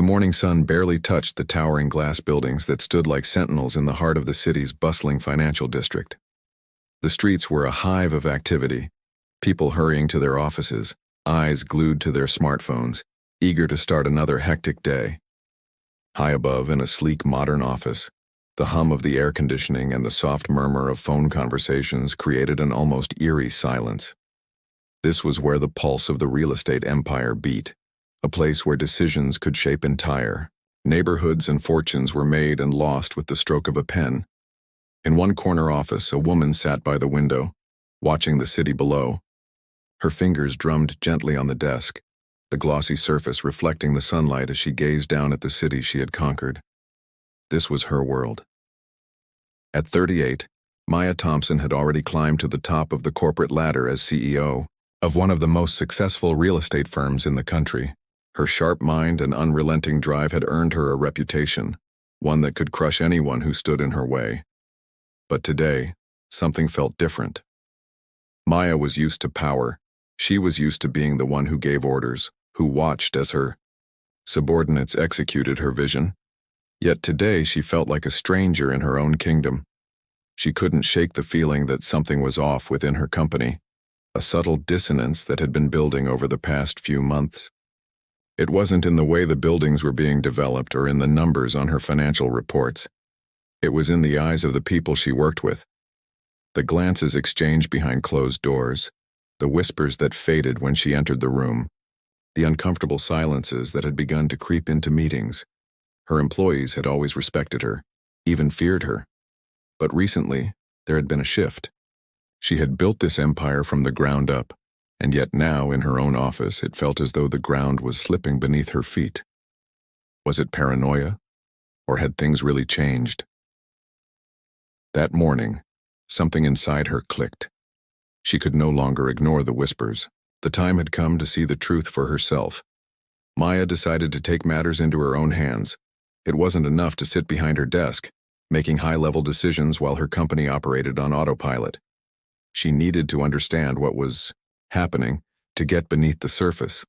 The morning sun barely touched the towering glass buildings that stood like sentinels in the heart of the city's bustling financial district. The streets were a hive of activity, people hurrying to their offices, eyes glued to their smartphones, eager to start another hectic day. High above, in a sleek modern office, the hum of the air conditioning and the soft murmur of phone conversations created an almost eerie silence. This was where the pulse of the real estate empire beat, a place where decisions could shape entire neighborhoods and fortunes were made and lost with the stroke of a pen. In one corner office, a woman sat by the window, watching the city below. Her fingers drummed gently on the desk, the glossy surface reflecting the sunlight as she gazed down at the city she had conquered. This was her world. At 38, Maya Thompson had already climbed to the top of the corporate ladder as CEO of one of the most successful real estate firms in the country. Her sharp mind and unrelenting drive had earned her a reputation, one that could crush anyone who stood in her way. But today, something felt different. Maya was used to power. She was used to being the one who gave orders, who watched as her subordinates executed her vision. Yet today she felt like a stranger in her own kingdom. She couldn't shake the feeling that something was off within her company, a subtle dissonance that had been building over the past few months. It wasn't in the way the buildings were being developed or in the numbers on her financial reports. It was in the eyes of the people she worked with. The glances exchanged behind closed doors, the whispers that faded when she entered the room, the uncomfortable silences that had begun to creep into meetings. Her employees had always respected her, even feared her. But recently, there had been a shift. She had built this empire from the ground up, and yet now, in her own office, it felt as though the ground was slipping beneath her feet. Was it paranoia, or had things really changed? That morning, something inside her clicked. She could no longer ignore the whispers. The time had come to see the truth for herself. Maya decided to take matters into her own hands. It wasn't enough to sit behind her desk, making high-level decisions while her company operated on autopilot. She needed to understand what was happening, to get beneath the surface,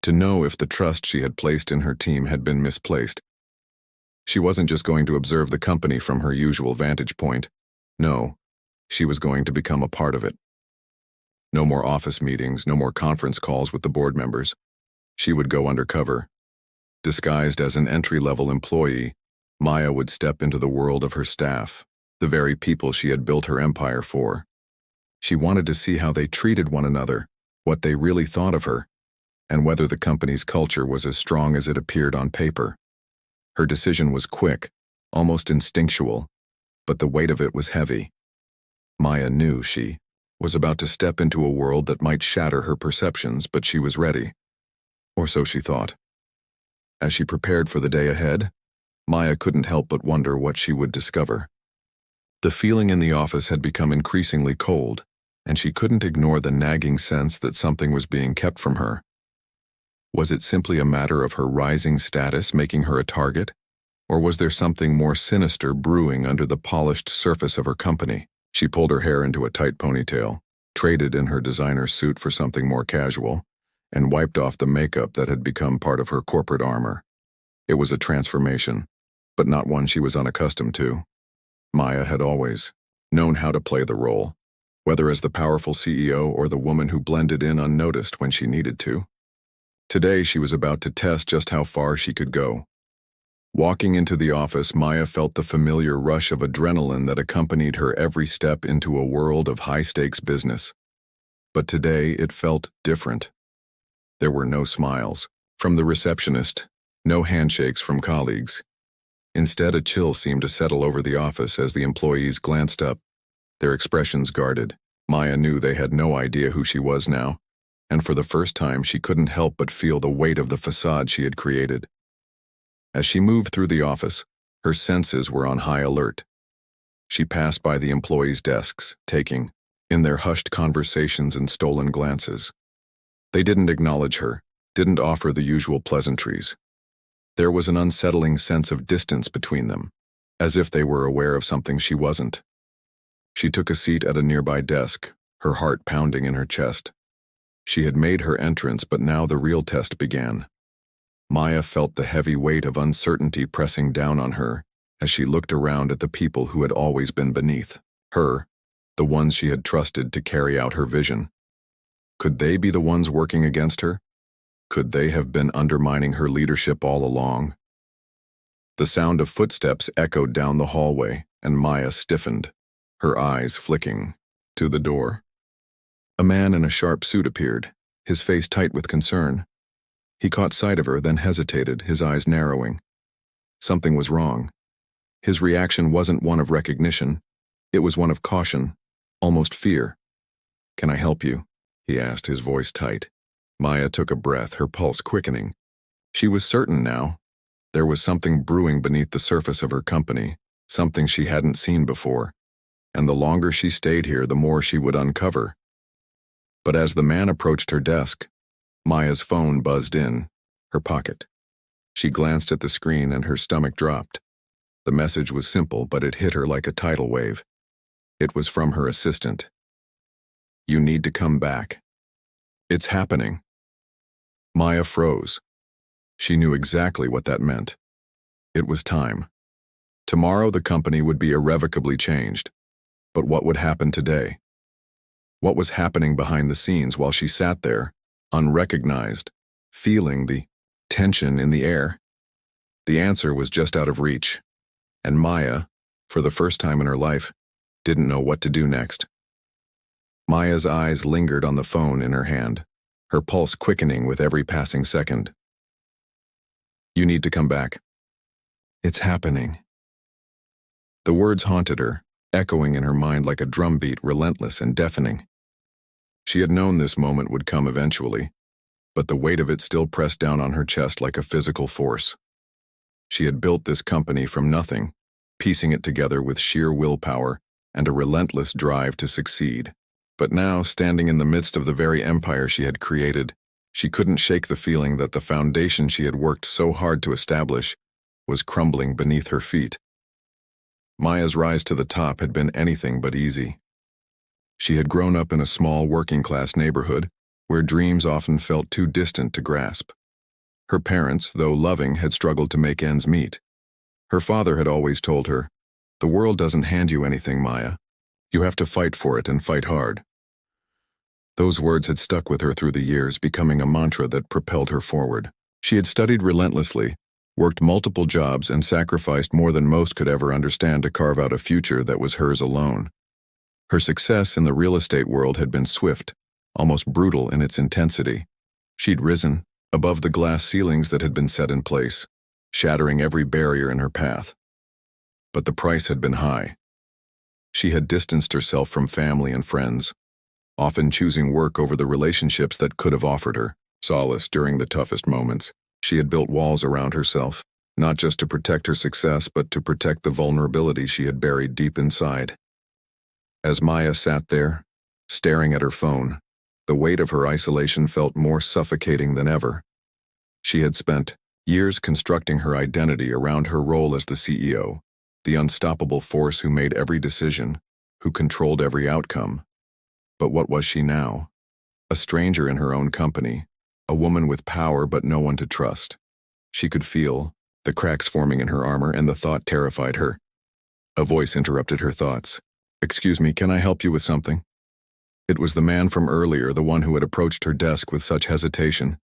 to know if the trust she had placed in her team had been misplaced. She wasn't just going to observe the company from her usual vantage point. No, she was going to become a part of it. No more office meetings, no more conference calls with the board members. She would go undercover. Disguised as an entry-level employee, Maya would step into the world of her staff, the very people she had built her empire for. She wanted to see how they treated one another, what they really thought of her, and whether the company's culture was as strong as it appeared on paper. Her decision was quick, almost instinctual, but the weight of it was heavy. Maya knew she was about to step into a world that might shatter her perceptions, but she was ready. Or so she thought. As she prepared for the day ahead, Maya couldn't help but wonder what she would discover. The feeling in the office had become increasingly cold, and she couldn't ignore the nagging sense that something was being kept from her. Was it simply a matter of her rising status making her a target, or was there something more sinister brewing under the polished surface of her company? She pulled her hair into a tight ponytail, traded in her designer suit for something more casual, and wiped off the makeup that had become part of her corporate armor. It was a transformation, but not one she was unaccustomed to. Maya had always known how to play the role, whether as the powerful CEO or the woman who blended in unnoticed when she needed to. Today she was about to test just how far she could go. Walking into the office, Maya felt the familiar rush of adrenaline that accompanied her every step into a world of high-stakes business. But today it felt different. There were no smiles from the receptionist, no handshakes from colleagues. Instead, a chill seemed to settle over the office as the employees glanced up, their expressions guarded. Maya knew they had no idea who she was now, and for the first time she couldn't help but feel the weight of the facade she had created. As she moved through the office, her senses were on high alert. She passed by the employees' desks, taking in their hushed conversations and stolen glances. They didn't acknowledge her, didn't offer the usual pleasantries. There was an unsettling sense of distance between them, as if they were aware of something she wasn't. She took a seat at a nearby desk, her heart pounding in her chest. She had made her entrance, but now the real test began. Maya felt the heavy weight of uncertainty pressing down on her as she looked around at the people who had always been beneath her, the ones she had trusted to carry out her vision. Could they be the ones working against her? Could they have been undermining her leadership all along? The sound of footsteps echoed down the hallway, and Maya stiffened, her eyes flicking to the door. A man in a sharp suit appeared, his face tight with concern. He caught sight of her, then hesitated, his eyes narrowing. Something was wrong. His reaction wasn't one of recognition. It was one of caution, almost fear. "Can I help you?" he asked, his voice tight. Maya took a breath, her pulse quickening. She was certain now. There was something brewing beneath the surface of her company, something she hadn't seen before, and the longer she stayed here, the more she would uncover. But as the man approached her desk, Maya's phone buzzed in, her pocket. She glanced at the screen and her stomach dropped. The message was simple, but it hit her like a tidal wave. It was from her assistant. "You need to come back. It's happening." Maya froze. She knew exactly what that meant. It was time. Tomorrow the company would be irrevocably changed. But what would happen today? What was happening behind the scenes while she sat there, unrecognized, feeling the tension in the air? The answer was just out of reach, and Maya, for the first time in her life, didn't know what to do next. Maya's eyes lingered on the phone in her hand, her pulse quickening with every passing second. "You need to come back. It's happening." The words haunted her, echoing in her mind like a drumbeat, relentless and deafening. She had known this moment would come eventually, but the weight of it still pressed down on her chest like a physical force. She had built this company from nothing, piecing it together with sheer willpower and a relentless drive to succeed. But now, standing in the midst of the very empire she had created, she couldn't shake the feeling that the foundation she had worked so hard to establish was crumbling beneath her feet. Maya's rise to the top had been anything but easy. She had grown up in a small working-class neighborhood where dreams often felt too distant to grasp. Her parents, though loving, had struggled to make ends meet. Her father had always told her, "The world doesn't hand you anything, Maya. You have to fight for it and fight hard." Those words had stuck with her through the years, becoming a mantra that propelled her forward. She had studied relentlessly, worked multiple jobs, and sacrificed more than most could ever understand to carve out a future that was hers alone. Her success in the real estate world had been swift, almost brutal in its intensity. She'd risen above the glass ceilings that had been set in place, shattering every barrier in her path. But the price had been high. She had distanced herself from family and friends, often choosing work over the relationships that could have offered her solace during the toughest moments. She had built walls around herself, not just to protect her success, but to protect the vulnerability she had buried deep inside. As Maya sat there, staring at her phone, the weight of her isolation felt more suffocating than ever. She had spent years constructing her identity around her role as the CEO, the unstoppable force who made every decision, who controlled every outcome. But what was she now? A stranger in her own company, a woman with power but no one to trust. She could feel the cracks forming in her armor, and the thought terrified her. A voice interrupted her thoughts. "Excuse me, can I help you with something?" It was the man from earlier, the one who had approached her desk with such hesitation.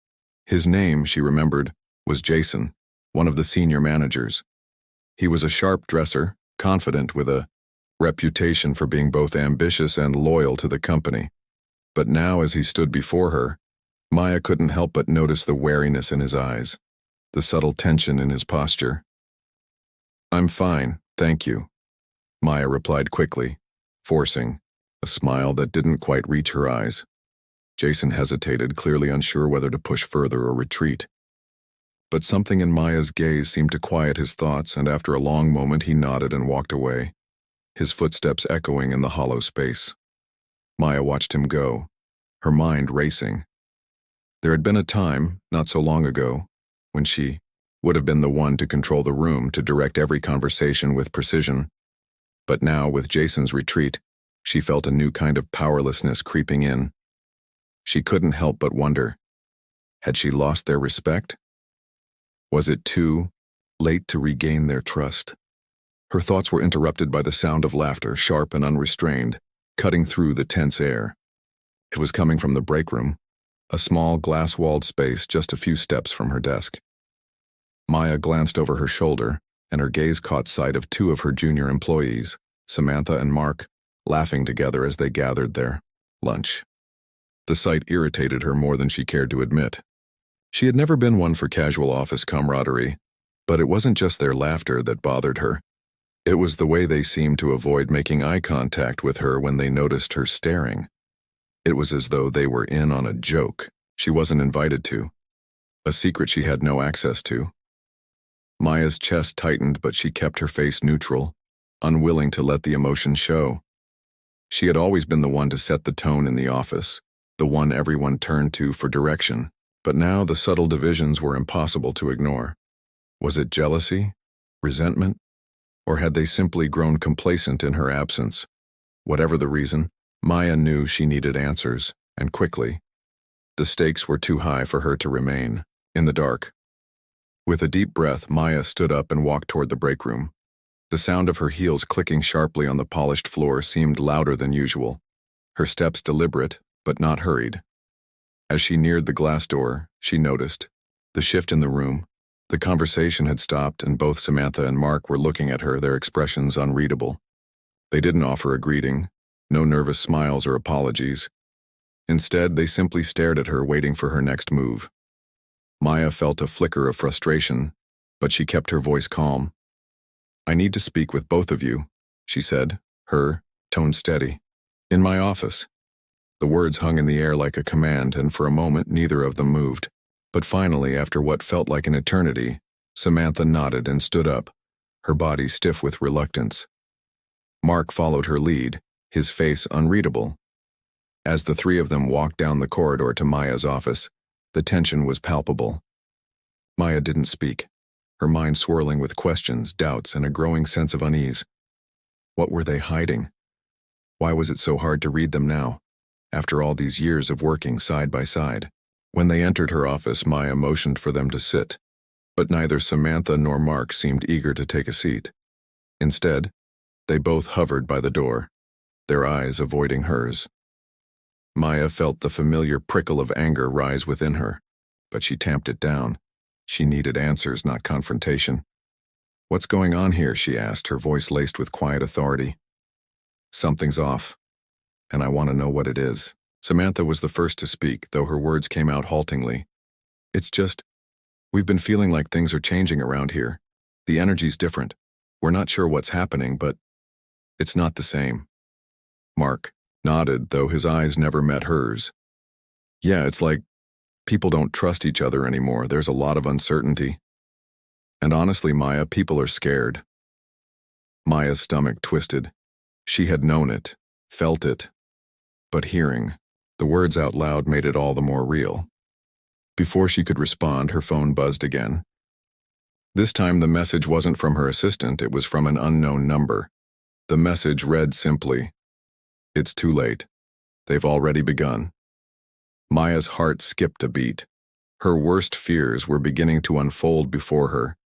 His name, she remembered, was Jason, one of the senior managers. He was a sharp dresser, confident, with a reputation for being both ambitious and loyal to the company. But now, as he stood before her, Maya couldn't help but notice the wariness in his eyes, the subtle tension in his posture. "I'm fine, thank you," Maya replied quickly, forcing a smile that didn't quite reach her eyes. Jason hesitated, clearly unsure whether to push further or retreat. But something in Maya's gaze seemed to quiet his thoughts, and after a long moment he nodded and walked away, his footsteps echoing in the hollow space. Maya watched him go, her mind racing. There had been a time, not so long ago, when she would have been the one to control the room, to direct every conversation with precision. But now, with Jason's retreat, she felt a new kind of powerlessness creeping in. She couldn't help but wonder, had she lost their respect? Was it too late to regain their trust? Her thoughts were interrupted by the sound of laughter, sharp and unrestrained, cutting through the tense air. It was coming from the break room, a small glass-walled space just a few steps from her desk. Maya glanced over her shoulder, and her gaze caught sight of two of her junior employees, Samantha and Mark, laughing together as they gathered their lunch. The sight irritated her more than she cared to admit. She had never been one for casual office camaraderie, but it wasn't just their laughter that bothered her. It was the way they seemed to avoid making eye contact with her when they noticed her staring. It was as though they were in on a joke she wasn't invited to, a secret she had no access to. Maya's chest tightened, but she kept her face neutral, unwilling to let the emotion show. She had always been the one to set the tone in the office, the one everyone turned to for direction, but now the subtle divisions were impossible to ignore. Was it jealousy, resentment, or had they simply grown complacent in her absence? Whatever the reason, Maya knew she needed answers, and quickly. The stakes were too high for her to remain in the dark. With a deep breath, Maya stood up and walked toward the break room. The sound of her heels clicking sharply on the polished floor seemed louder than usual, her steps deliberate, but not hurried. As she neared the glass door, she noticed the shift in the room. The conversation had stopped, and both Samantha and Mark were looking at her, their expressions unreadable. They didn't offer a greeting, no nervous smiles or apologies. Instead, they simply stared at her, waiting for her next move. Maya felt a flicker of frustration, but she kept her voice calm. "I need to speak with both of you," she said, her tone steady. "In my office." The words hung in the air like a command, and for a moment neither of them moved. But finally, after what felt like an eternity, Samantha nodded and stood up, her body stiff with reluctance. Mark followed her lead, his face unreadable. As the three of them walked down the corridor to Maya's office, the tension was palpable. Maya didn't speak, her mind swirling with questions, doubts, and a growing sense of unease. What were they hiding? Why was it so hard to read them now, after all these years of working side by side? When they entered her office, Maya motioned for them to sit, but neither Samantha nor Mark seemed eager to take a seat. Instead, they both hovered by the door, their eyes avoiding hers. Maya felt the familiar prickle of anger rise within her, but she tamped it down. She needed answers, not confrontation. "What's going on here?" she asked, her voice laced with quiet authority. "Something's off, and I want to know what it is." Samantha was the first to speak, though her words came out haltingly. "It's just, we've been feeling like things are changing around here. The energy's different. We're not sure what's happening, but it's not the same." Mark nodded, though his eyes never met hers. "Yeah, it's like people don't trust each other anymore. There's a lot of uncertainty. And honestly, Maya, people are scared." Maya's stomach twisted. She had known it, felt it, but hearing the words out loud made it all the more real. Before she could respond, her phone buzzed again. This time the message wasn't from her assistant, it was from an unknown number. The message read simply, "It's too late. They've already begun." Maya's heart skipped a beat. Her worst fears were beginning to unfold before her,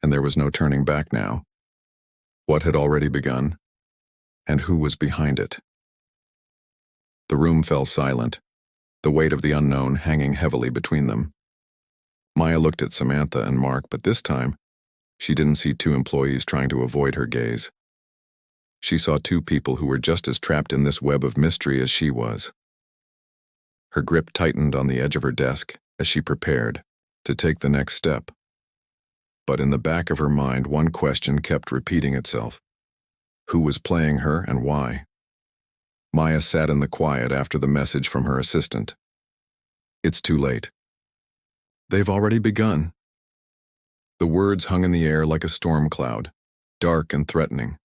and there was no turning back now. What had already begun? And who was behind it? The room fell silent, the weight of the unknown hanging heavily between them. Maya looked at Samantha and Mark, but this time, she didn't see two employees trying to avoid her gaze. She saw two people who were just as trapped in this web of mystery as she was. Her grip tightened on the edge of her desk as she prepared to take the next step. But in the back of her mind, one question kept repeating itself. Who was playing her and why? Maya sat in the quiet after the message from her assistant. "It's too late. They've already begun." The words hung in the air like a storm cloud, dark and threatening.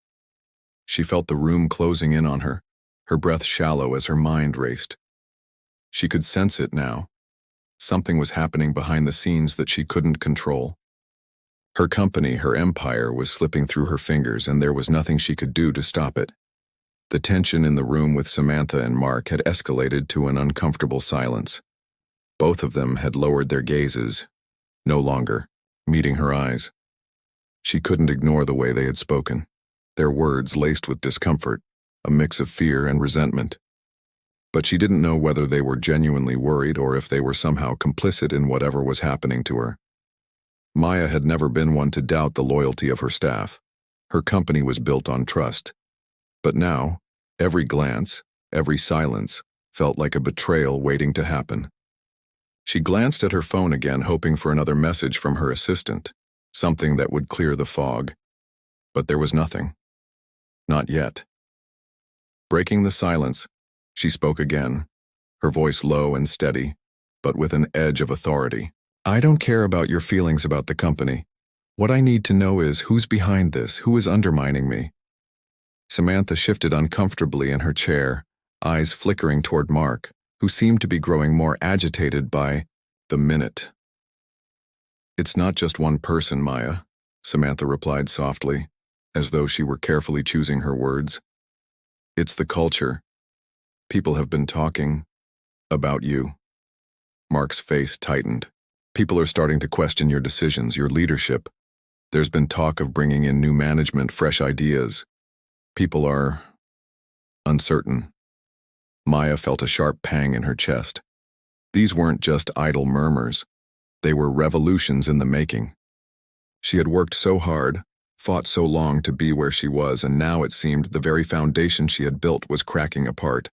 She felt the room closing in on her, her breath shallow as her mind raced. She could sense it now. Something was happening behind the scenes that she couldn't control. Her company, her empire, was slipping through her fingers, and there was nothing she could do to stop it. The tension in the room with Samantha and Mark had escalated to an uncomfortable silence. Both of them had lowered their gazes, no longer meeting her eyes. She couldn't ignore the way they had spoken, their words laced with discomfort, a mix of fear and resentment. But she didn't know whether they were genuinely worried or if they were somehow complicit in whatever was happening to her. Maya had never been one to doubt the loyalty of her staff. Her company was built on trust. But now, every glance, every silence, felt like a betrayal waiting to happen. She glanced at her phone again, hoping for another message from her assistant, something that would clear the fog. But there was nothing. Not yet. Breaking the silence, she spoke again, her voice low and steady, but with an edge of authority. I don't care about your feelings about the company. What I need to know is who's behind this, who is undermining me. Samantha shifted uncomfortably in her chair, eyes flickering toward Mark, who seemed to be growing more agitated by the minute. It's not just one person, Maya, Samantha replied softly, as though she were carefully choosing her words. It's the culture. People have been talking about you. Mark's face tightened. People are starting to question your decisions, your leadership. There's been talk of bringing in new management, fresh ideas. People are uncertain. Maya felt a sharp pang in her chest. These weren't just idle murmurs. They were revolutions in the making. She had worked so hard, fought so long to be where she was, and now it seemed the very foundation she had built was cracking apart.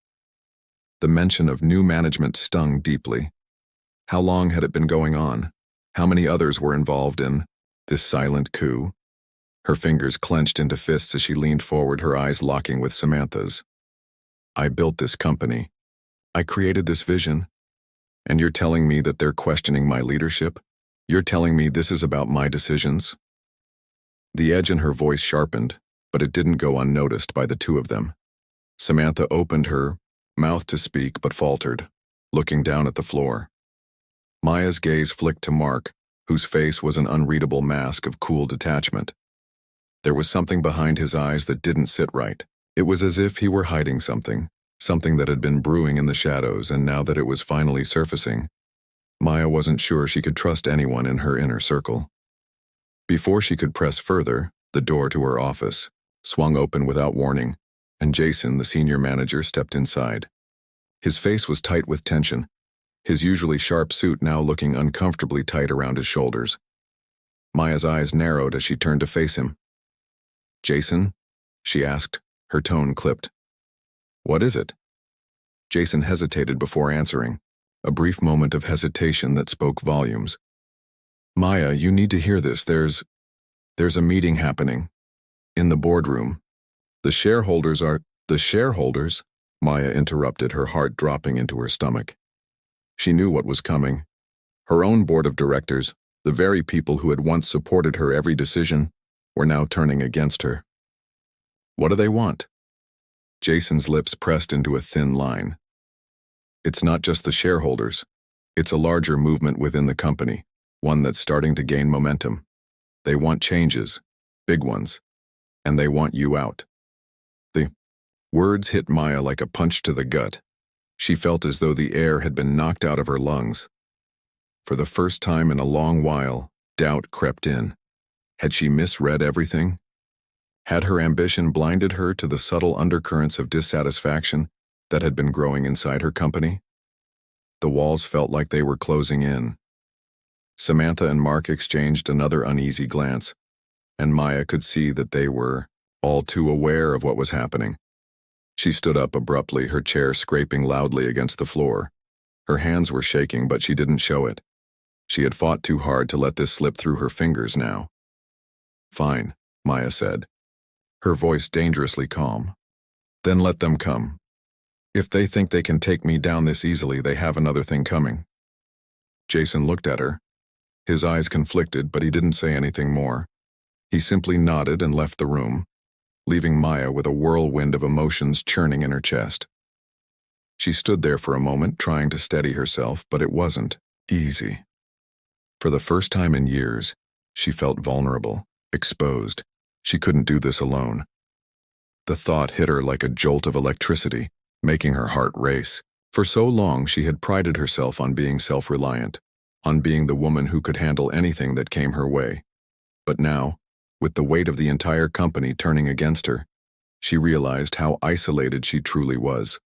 The mention of new management stung deeply. How long had it been going on? How many others were involved in this silent coup? Her fingers clenched into fists as she leaned forward, her eyes locking with Samantha's. I built this company. I created this vision. And you're telling me that they're questioning my leadership? You're telling me this is about my decisions? The edge in her voice sharpened, but it didn't go unnoticed by the two of them. Samantha opened her mouth to speak but faltered, looking down at the floor. Maya's gaze flicked to Mark, whose face was an unreadable mask of cool detachment. There was something behind his eyes that didn't sit right. It was as if he were hiding something that had been brewing in the shadows, and now that it was finally surfacing, Maya wasn't sure she could trust anyone in her inner circle. Before she could press further, the door to her office swung open without warning, and Jason, the senior manager, stepped inside. His face was tight with tension, his usually sharp suit now looking uncomfortably tight around his shoulders. Maya's eyes narrowed as she turned to face him. Jason? She asked, her tone clipped. What is it? Jason hesitated before answering, a brief moment of hesitation that spoke volumes. Maya, you need to hear this. There's a meeting happening. In the boardroom. The shareholders? Maya interrupted, her heart dropping into her stomach. She knew what was coming. Her own board of directors, the very people who had once supported her every decision, were now turning against her. What do they want? Jason's lips pressed into a thin line. It's not just the shareholders. It's a larger movement within the company, one that's starting to gain momentum. They want changes, big ones, and they want you out. The words hit Maya like a punch to the gut. She felt as though the air had been knocked out of her lungs. For the first time in a long while, doubt crept in. Had she misread everything? Had her ambition blinded her to the subtle undercurrents of dissatisfaction that had been growing inside her company? The walls felt like they were closing in. Samantha and Mark exchanged another uneasy glance, and Maya could see that they were all too aware of what was happening. She stood up abruptly, her chair scraping loudly against the floor. Her hands were shaking, but she didn't show it. She had fought too hard to let this slip through her fingers now. Fine, Maya said, her voice dangerously calm. Then let them come. If they think they can take me down this easily, they have another thing coming. Jason looked at her. His eyes conflicted, but he didn't say anything more. He simply nodded and left the room, leaving Maya with a whirlwind of emotions churning in her chest. She stood there for a moment, trying to steady herself, but it wasn't easy. For the first time in years, she felt vulnerable, exposed. She couldn't do this alone. The thought hit her like a jolt of electricity, making her heart race. For so long she had prided herself on being self-reliant, on being the woman who could handle anything that came her way. But now, with the weight of the entire company turning against her, she realized how isolated she truly was.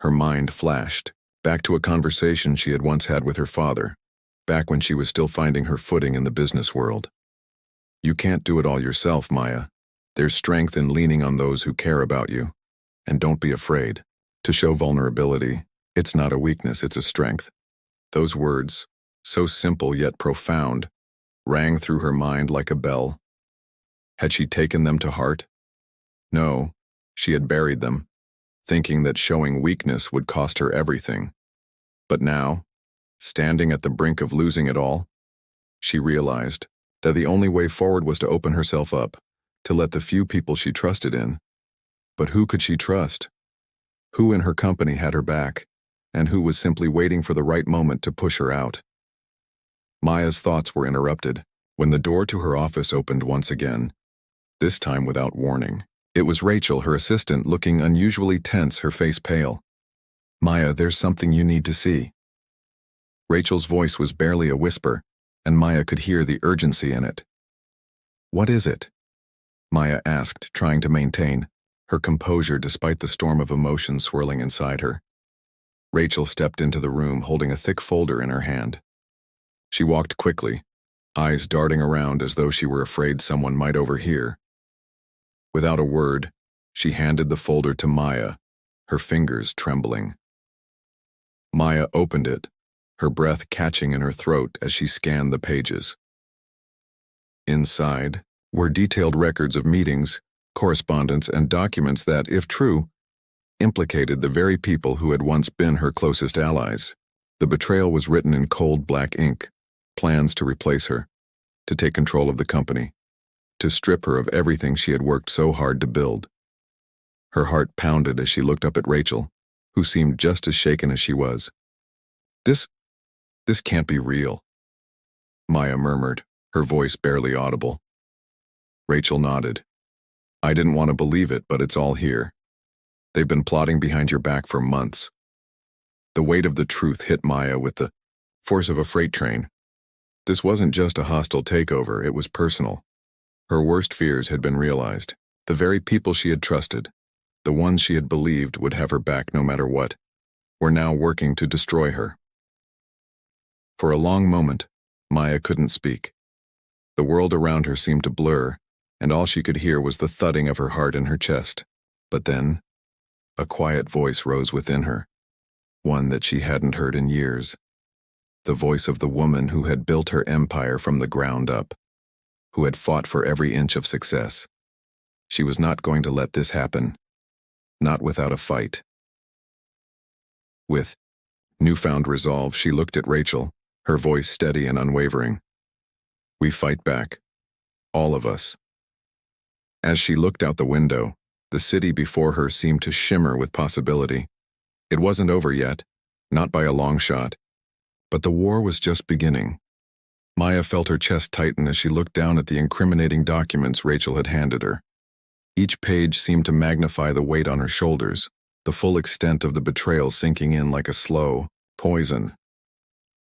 Her mind flashed back to a conversation she had once had with her father, back when she was still finding her footing in the business world. You can't do it all yourself, Maya. There's strength in leaning on those who care about you. And don't be afraid to show vulnerability. It's not a weakness, it's a strength. Those words, so simple yet profound, rang through her mind like a bell. Had she taken them to heart? No, she had buried them, thinking that showing weakness would cost her everything. But now, standing at the brink of losing it all, she realized that the only way forward was to open herself up, to let the few people she trusted in. But who could she trust? Who in her company had her back, and who was simply waiting for the right moment to push her out? Maya's thoughts were interrupted when the door to her office opened once again, this time without warning. It was Rachel, her assistant, looking unusually tense, her face pale. "Maya, there's something you need to see." Rachel's voice was barely a whisper, and Maya could hear the urgency in it. "What is it?" Maya asked, trying to maintain her composure despite the storm of emotion swirling inside her. Rachel stepped into the room holding a thick folder in her hand. She walked quickly, eyes darting around as though she were afraid someone might overhear. Without a word, she handed the folder to Maya, her fingers trembling. Maya opened it, her breath catching in her throat as she scanned the pages. Inside were detailed records of meetings, correspondence, and documents that, if true, implicated the very people who had once been her closest allies. The betrayal was written in cold black ink, plans to replace her, to take control of the company, to strip her of everything she had worked so hard to build. Her heart pounded as she looked up at Rachel, who seemed just as shaken as she was. This can't be real," Maya murmured, her voice barely audible. Rachel nodded. "I didn't want to believe it, but it's all here. They've been plotting behind your back for months." The weight of the truth hit Maya with the force of a freight train. This wasn't just a hostile takeover, it was personal. Her worst fears had been realized. The very people she had trusted, the ones she had believed would have her back no matter what, were now working to destroy her. For a long moment, Maya couldn't speak. The world around her seemed to blur, and all she could hear was the thudding of her heart in her chest. But then, a quiet voice rose within her, one that she hadn't heard in years. The voice of the woman who had built her empire from the ground up, who had fought for every inch of success. She was not going to let this happen, not without a fight. With newfound resolve, she looked at Rachel, her voice steady and unwavering. "We fight back. All of us." As she looked out the window, the city before her seemed to shimmer with possibility. It wasn't over yet, not by a long shot, but the war was just beginning. Maya felt her chest tighten as she looked down at the incriminating documents Rachel had handed her. Each page seemed to magnify the weight on her shoulders, the full extent of the betrayal sinking in like a slow poison.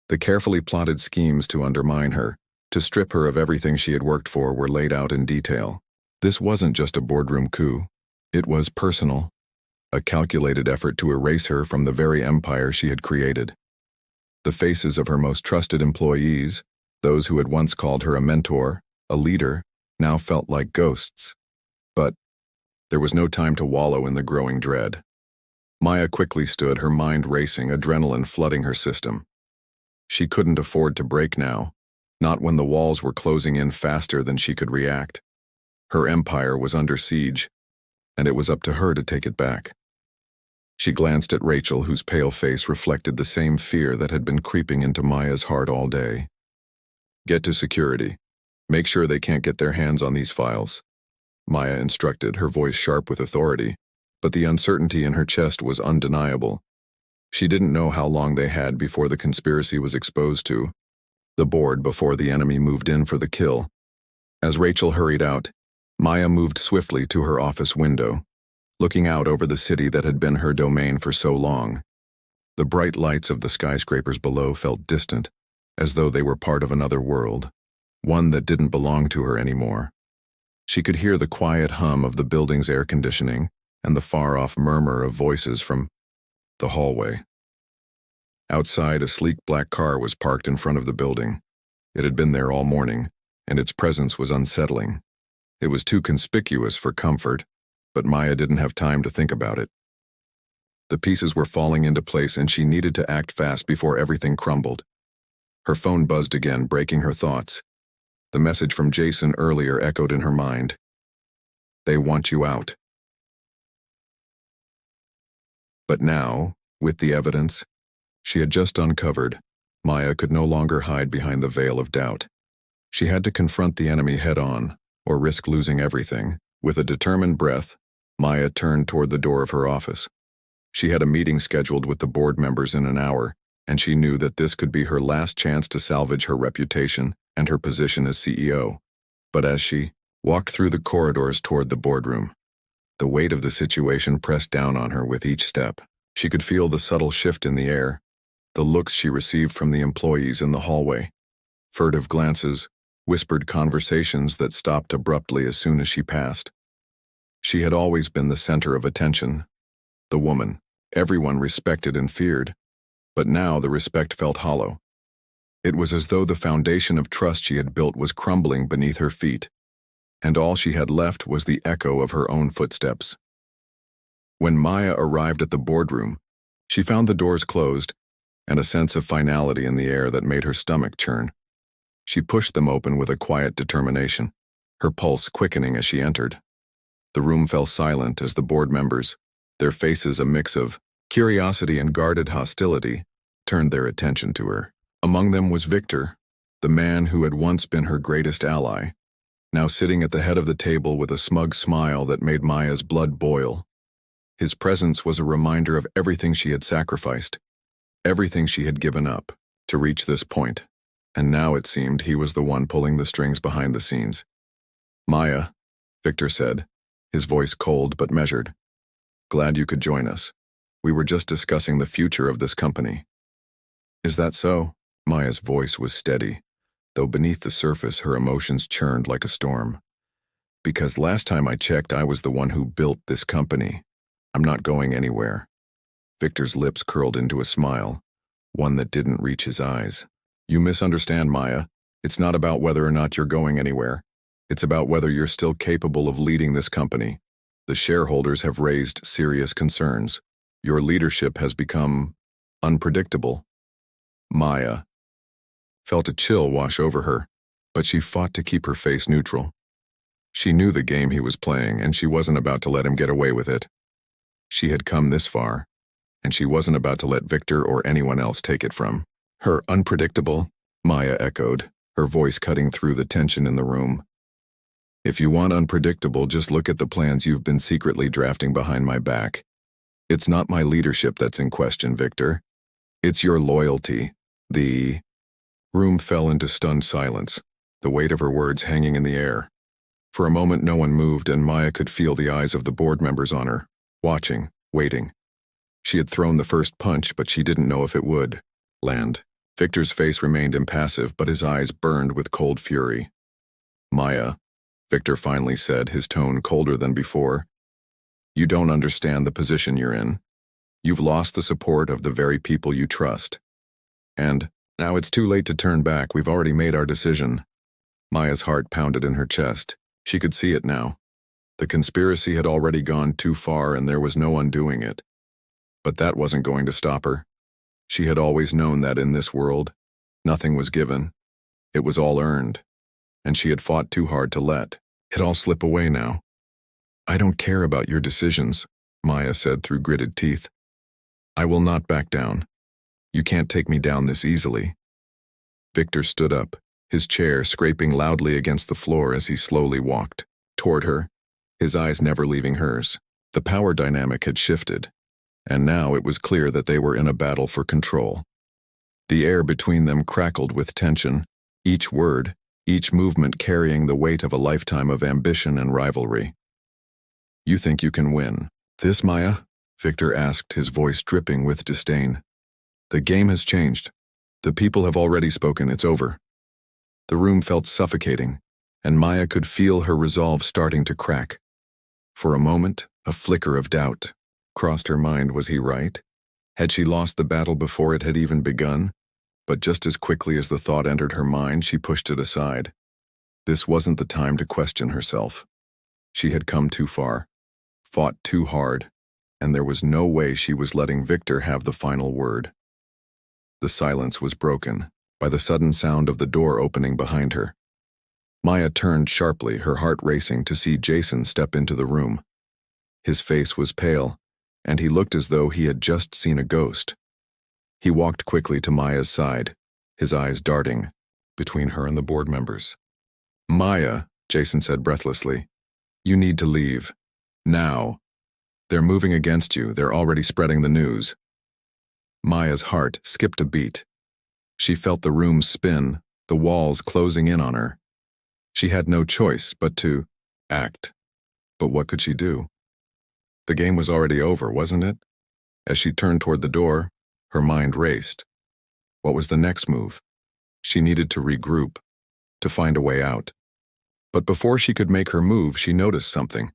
The carefully plotted schemes to undermine her, to strip her of everything she had worked for, were laid out in detail. This wasn't just a boardroom coup. It was personal, a calculated effort to erase her from the very empire she had created. The faces of her most trusted employees, those who had once called her a mentor, a leader, now felt like ghosts. But there was no time to wallow in the growing dread. Maya quickly stood, her mind racing, adrenaline flooding her system. She couldn't afford to break now, not when the walls were closing in faster than she could react. Her empire was under siege, and it was up to her to take it back. She glanced at Rachel, whose pale face reflected the same fear that had been creeping into Maya's heart all day. "Get to security. Make sure they can't get their hands on these files," Maya instructed, her voice sharp with authority, but the uncertainty in her chest was undeniable. She didn't know how long they had before the conspiracy was exposed to the board, before the enemy moved in for the kill. As Rachel hurried out, Maya moved swiftly to her office window, looking out over the city that had been her domain for so long. The bright lights of the skyscrapers below felt distant, as though they were part of another world, one that didn't belong to her anymore. She could hear the quiet hum of the building's air conditioning and the far-off murmur of voices from the hallway. Outside, a sleek black car was parked in front of the building. It had been there all morning, and its presence was unsettling. It was too conspicuous for comfort, but Maya didn't have time to think about it. The pieces were falling into place, and she needed to act fast before everything crumbled. Her phone buzzed again, breaking her thoughts. The message from Jason earlier echoed in her mind. They want you out. But now, with the evidence she had just uncovered, Maya could no longer hide behind the veil of doubt. She had to confront the enemy head-on, or risk losing everything. With a determined breath, Maya turned toward the door of her office. She had a meeting scheduled with the board members in an hour, and she knew that this could be her last chance to salvage her reputation and her position as CEO. But as she walked through the corridors toward the boardroom, the weight of the situation pressed down on her with each step. She could feel the subtle shift in the air, the looks she received from the employees in the hallway, furtive glances, whispered conversations that stopped abruptly as soon as she passed. She had always been the center of attention, the woman everyone respected and feared, but now the respect felt hollow. It was as though the foundation of trust she had built was crumbling beneath her feet, and all she had left was the echo of her own footsteps. When Maya arrived at the boardroom, she found the doors closed and a sense of finality in the air that made her stomach churn. She pushed them open with a quiet determination, her pulse quickening as she entered. The room fell silent as the board members, their faces a mix of curiosity and guarded hostility, turned their attention to her. Among them was Victor, the man who had once been her greatest ally, now sitting at the head of the table with a smug smile that made Maya's blood boil. His presence was a reminder of everything she had sacrificed, everything she had given up, to reach this point, and now it seemed he was the one pulling the strings behind the scenes. "Maya," Victor said, his voice cold but measured. "Glad you could join us. We were just discussing the future of this company." "Is that so?" Maya's voice was steady, though beneath the surface her emotions churned like a storm. "Because last time I checked, I was the one who built this company. I'm not going anywhere." Victor's lips curled into a smile, one that didn't reach his eyes. "You misunderstand, Maya. It's not about whether or not you're going anywhere. It's about whether you're still capable of leading this company. The shareholders have raised serious concerns. Your leadership has become unpredictable." Maya felt a chill wash over her, but she fought to keep her face neutral. She knew the game he was playing, and she wasn't about to let him get away with it. She had come this far, and she wasn't about to let Victor or anyone else take it from her. "Unpredictable," Maya echoed, her voice cutting through the tension in the room. "If you want unpredictable, just look at the plans you've been secretly drafting behind my back. It's not my leadership that's in question, Victor. It's your loyalty." The room fell into stunned silence, the weight of her words hanging in the air. For a moment no one moved, and Maya could feel the eyes of the board members on her, watching, waiting. She had thrown the first punch, but she didn't know if it would land. Victor's face remained impassive, but his eyes burned with cold fury. "Maya," Victor finally said, his tone colder than before, "you don't understand the position you're in. You've lost the support of the very people you trust. And now it's too late to turn back. We've already made our decision." Maya's heart pounded in her chest. She could see it now. The conspiracy had already gone too far, and there was no undoing it. But that wasn't going to stop her. She had always known that in this world, nothing was given. It was all earned. And she had fought too hard to let it all slip away now. "I don't care about your decisions," Maya said through gritted teeth. "I will not back down. You can't take me down this easily." Victor stood up, his chair scraping loudly against the floor as he slowly walked toward her, his eyes never leaving hers. The power dynamic had shifted, and now it was clear that they were in a battle for control. The air between them crackled with tension, each word, each movement carrying the weight of a lifetime of ambition and rivalry. "You think you can win this, Maya?" Victor asked, his voice dripping with disdain. "The game has changed. The people have already spoken, it's over. The room felt suffocating, and Maya could feel her resolve starting to crack. For a moment, a flicker of doubt crossed her mind. Was he right? Had she lost the battle before it had even begun? But just as quickly as the thought entered her mind, she pushed it aside. This wasn't the time to question herself. She had come too far, fought too hard, and there was no way she was letting Victor have the final word. The silence was broken by the sudden sound of the door opening behind her. Maya turned sharply, her heart racing, to see Jason step into the room. His face was pale, and he looked as though he had just seen a ghost. He walked quickly to Maya's side, his eyes darting between her and the board members. "Maya," Jason said breathlessly, "you need to leave. Now. They're moving against you. They're already spreading the news." Maya's heart skipped a beat. She felt the room spin, the walls closing in on her. She had no choice but to act. But what could she do? The game was already over, wasn't it? As she turned toward the door, her mind raced. What was the next move? She needed to regroup, to find a way out. But before she could make her move, she noticed something.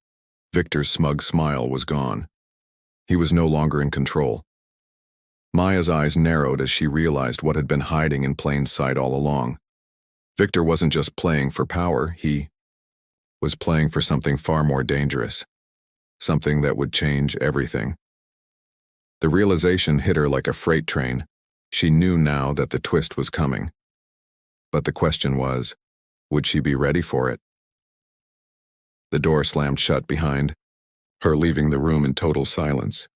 Victor's smug smile was gone. He was no longer in control. Maya's eyes narrowed as she realized what had been hiding in plain sight all along. Victor wasn't just playing for power, he was playing for something far more dangerous. Something that would change everything. The realization hit her like a freight train. She knew now that the twist was coming. But the question was, would she be ready for it? The door slammed shut behind her, leaving the room in total silence.